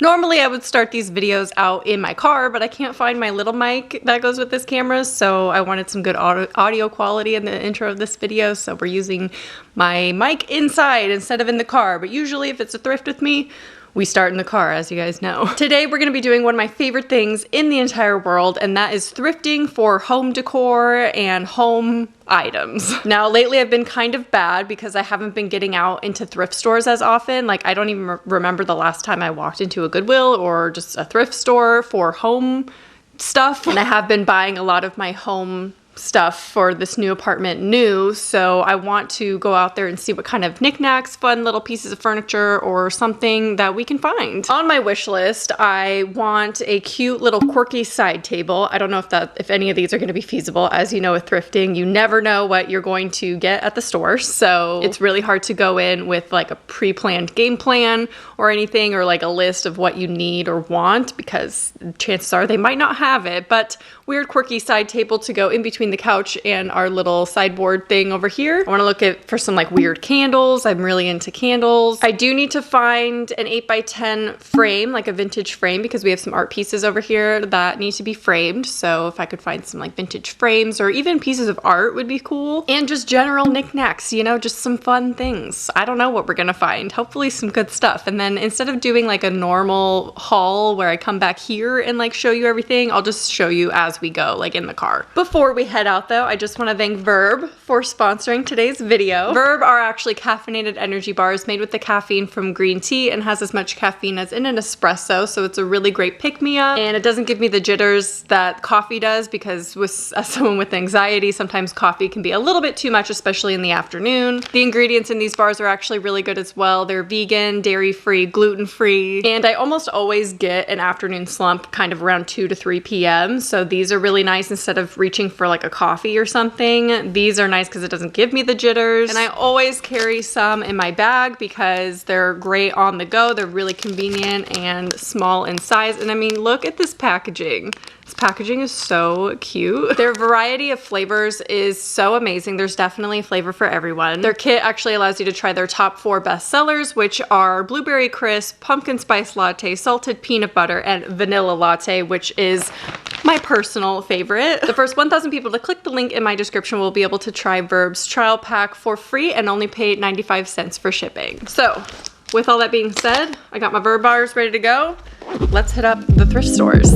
Normally I would start these videos out in my car, but I can't find my little mic that goes with this camera, so I wanted some good audio quality in the intro of this video, so we're using my mic inside instead of in the car. But usually if it's a thrift with me, we start in the car, as you guys know. Today we're gonna be doing one of my favorite things in the entire world, and that is thrifting for home decor and home items. Now lately I've been kind of bad because I haven't been getting out into thrift stores as often. Like I don't even remember the last time I walked into a Goodwill or just a thrift store for home stuff. And I have been buying a lot of my home stuff for this new apartment new, so I want to go out there and see what kind of knickknacks, fun little pieces of furniture or something that we can find. On my wish list, I want a cute little quirky side table. I don't know if any of these are going to be feasible. As you know, with thrifting, you never know what you're going to get at the store, so it's really hard to go in with like a pre-planned game plan or anything, or like a list of what you need or want, because chances are they might not have it. But weird quirky side table to go in between the couch and our little sideboard thing over here. I want to look for some like weird candles. I'm really into candles. I do need to find an 8x10 frame, like a vintage frame, because we have some art pieces over here that need to be framed. So if I could find some like vintage frames or even pieces of art would be cool. And just general knickknacks, you know, just some fun things. I don't know what we're gonna find. Hopefully some good stuff. And then instead of doing like a normal haul where I come back here and like show you everything, I'll just show you as we go, like in the car. Before we head out though, I just want to thank Verb for sponsoring today's video. Verb are actually caffeinated energy bars made with the caffeine from green tea and has as much caffeine as in an espresso, so it's a really great pick-me-up, and it doesn't give me the jitters that coffee does, because as someone with anxiety, sometimes coffee can be a little bit too much, especially in the afternoon. The ingredients in these bars are actually really good as well. They're vegan, dairy-free, gluten-free, and I almost always get an afternoon slump kind of around 2 to 3 p.m. So these are really nice. Instead of reaching for like a coffee or something, these are nice because it doesn't give me the jitters. And I always carry some in my bag because they're great on the go. They're really convenient and small in size. And I mean, look at this packaging. This packaging is so cute. Their variety of flavors is so amazing. There's definitely a flavor for everyone. Their kit actually allows you to try their top 4 best sellers, which are blueberry crisp, pumpkin spice latte, salted peanut butter, and vanilla latte, which is my personal favorite. The first 1,000 people to click the link in my description will be able to try Verb's trial pack for free and only pay 95 cents for shipping. So with all that being said, I got my Verb bars ready to go. Let's hit up the thrift stores.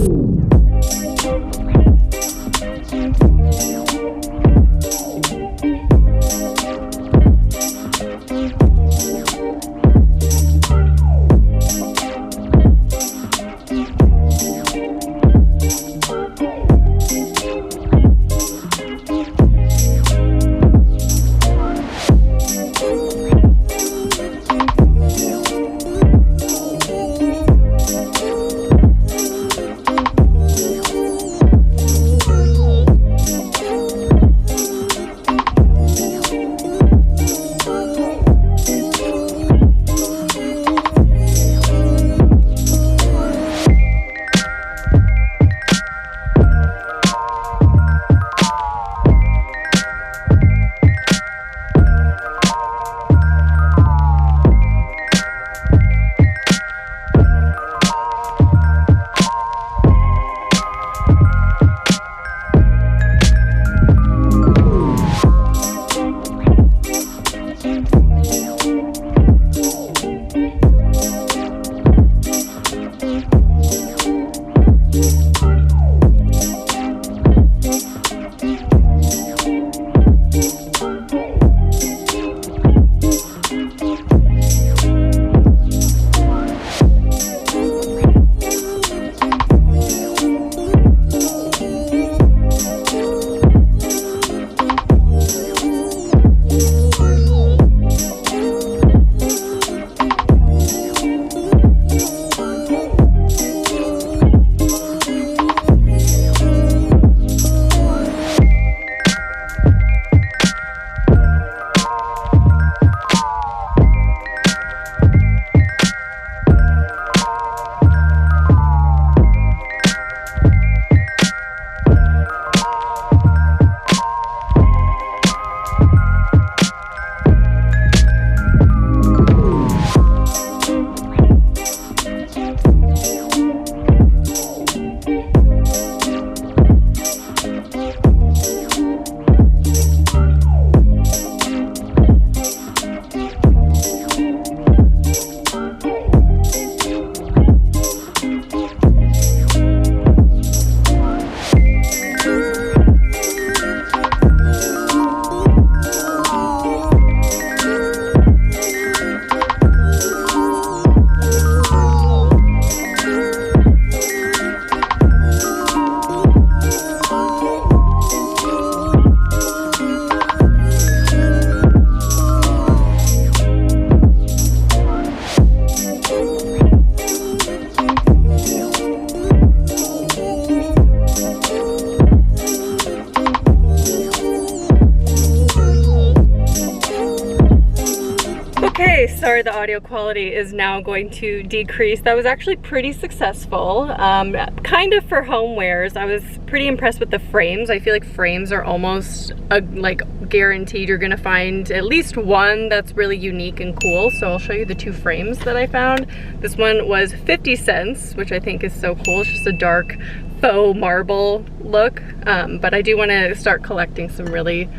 audio quality is now going to decrease. That was actually pretty successful, kind of for homewares. I was pretty impressed with the frames. I feel like frames are almost like guaranteed you're gonna find at least one that's really unique and cool. So I'll show you the two frames that I found. This one was 50 cents, which I think is so cool. It's just a dark faux marble look, but I do want to start collecting some really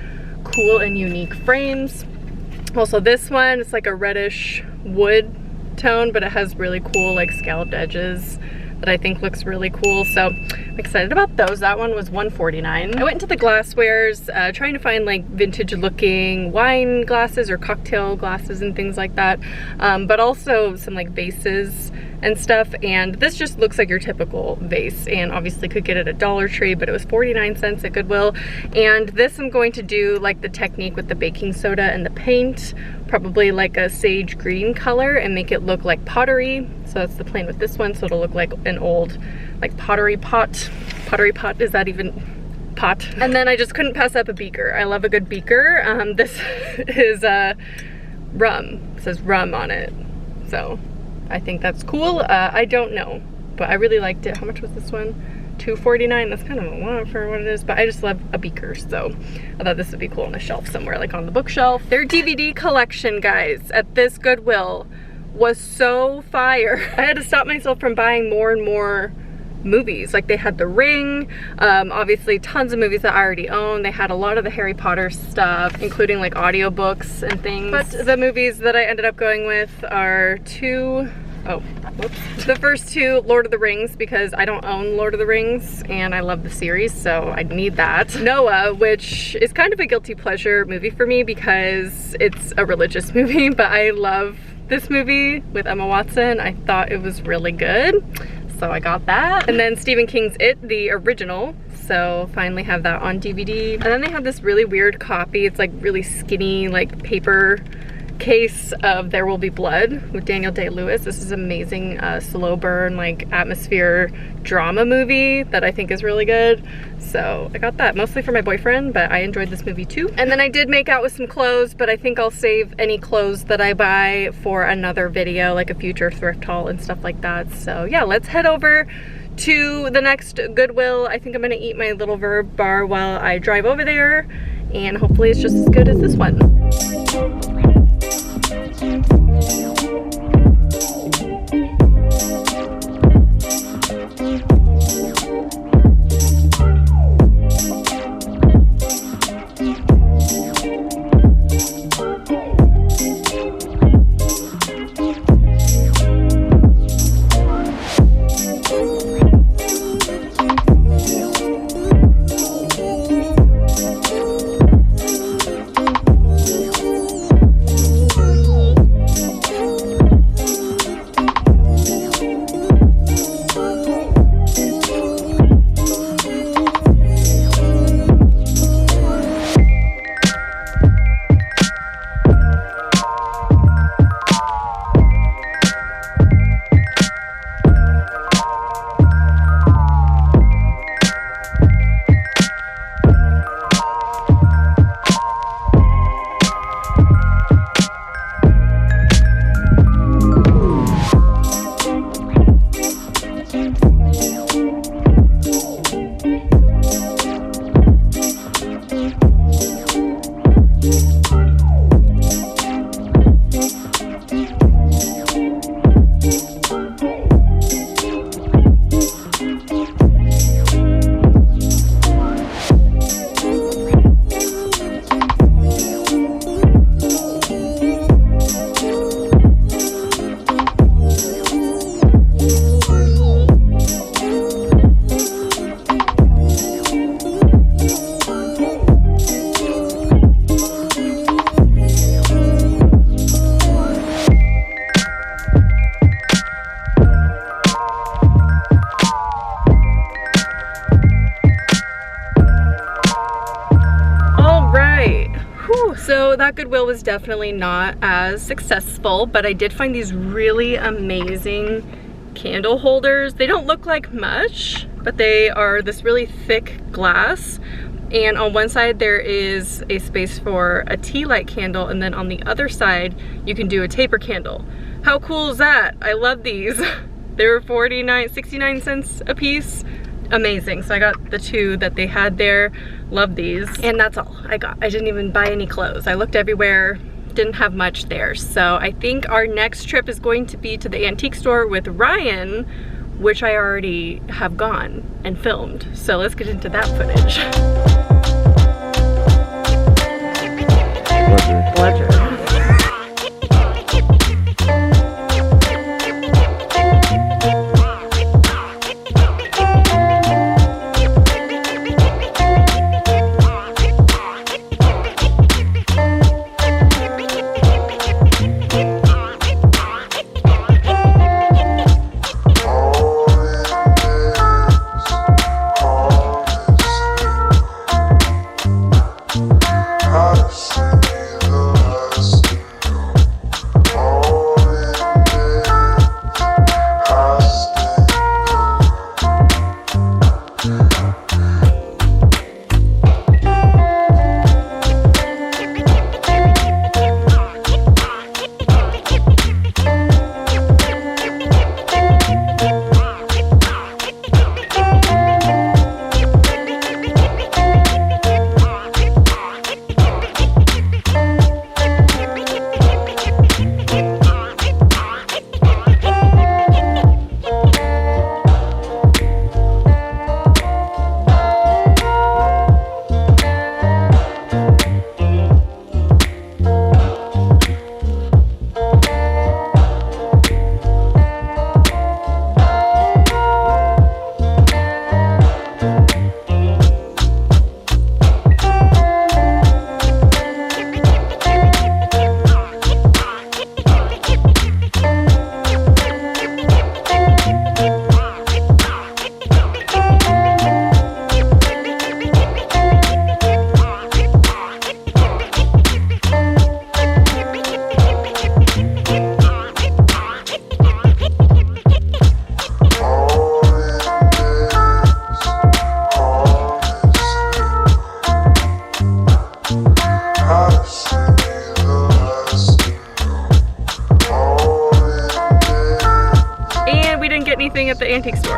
cool and unique frames. Also this one, it's like a reddish wood tone, but it has really cool like scalloped edges that I think looks really cool. So I'm excited about those. That one was $1.49. I went into the glasswares trying to find like vintage looking wine glasses or cocktail glasses and things like that, but also some like vases and stuff, and this just looks like your typical vase, and obviously could get it at Dollar Tree, but it was 49 cents at Goodwill. And this I'm going to do like the technique with the baking soda and the paint, probably like a sage green color, and make it look like pottery. So that's the plan with this one, so it'll look like an old like pottery pot. Pottery pot, is that even pot? And then I just couldn't pass up a beaker. I love a good beaker. This is rum. It says rum on it, so I think that's cool. I don't know, but I really liked it. How much was this one? $2.49. That's kind of a lot for what it is, but I just love a beaker, so I thought this would be cool on a shelf somewhere, like on the bookshelf. Their DVD collection, guys, at this Goodwill was so fire. I had to stop myself from buying more and more movies. Like they had The Ring, obviously tons of movies that I already own. They had a lot of the Harry Potter stuff, including like audiobooks and things. But the movies that I ended up going with are the first two, Lord of the Rings, because I don't own Lord of the Rings and I love the series, so I need that. Noah, which is kind of a guilty pleasure movie for me because it's a religious movie, but I love this movie with Emma Watson. I thought it was really good, so I got that. And then Stephen King's It, the original, so finally have that on DVD. And then they have this really weird copy. It's like really skinny, like paper case of There Will Be Blood with Daniel Day-Lewis. This is amazing slow burn, like atmosphere drama movie that I think is really good. So I got that mostly for my boyfriend, but I enjoyed this movie too. And then I did make out with some clothes, but I think I'll save any clothes that I buy for another video, like a future thrift haul and stuff like that. So yeah, let's head over to the next Goodwill. I think I'm gonna eat my little Verb bar while I drive over there, and hopefully it's just as good as this one. So that Goodwill was definitely not as successful, but I did find these really amazing candle holders. They don't look like much, but they are this really thick glass, And on one side there is a space for a tea light candle, and then on the other side you can do a taper candle. How cool is that? I love these. They were 69 cents a piece. Amazing. So I got the two that they had there. Love these. And that's all I got. I didn't even buy any clothes. I looked everywhere, didn't have much there. So I think our next trip is going to be to the antique store with Ryan, which I already have gone and filmed. So let's get into that footage. Pleasure. Anything at the antique store.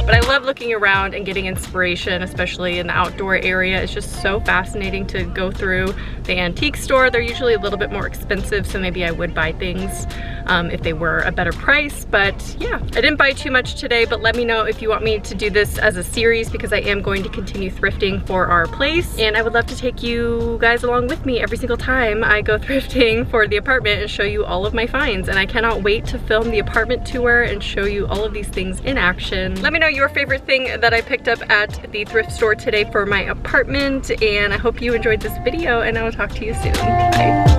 But I love looking around and getting inspiration, especially in the outdoor area. It's just so fascinating to go through the antique store. They're usually a little bit more expensive, so maybe I would buy things if they were a better price. But yeah, I didn't buy too much today, but let me know if you want me to do this as a series, because I am going to continue thrifting for our place, and I would love to take you guys along with me every single time I go thrifting for the apartment and show you all of my finds. And I cannot wait to film the apartment tour and show you all of these things in action. Let me know your favorite thing that I picked up at the thrift store today for my apartment, and I hope you enjoyed this video, and I will talk to you soon. Bye.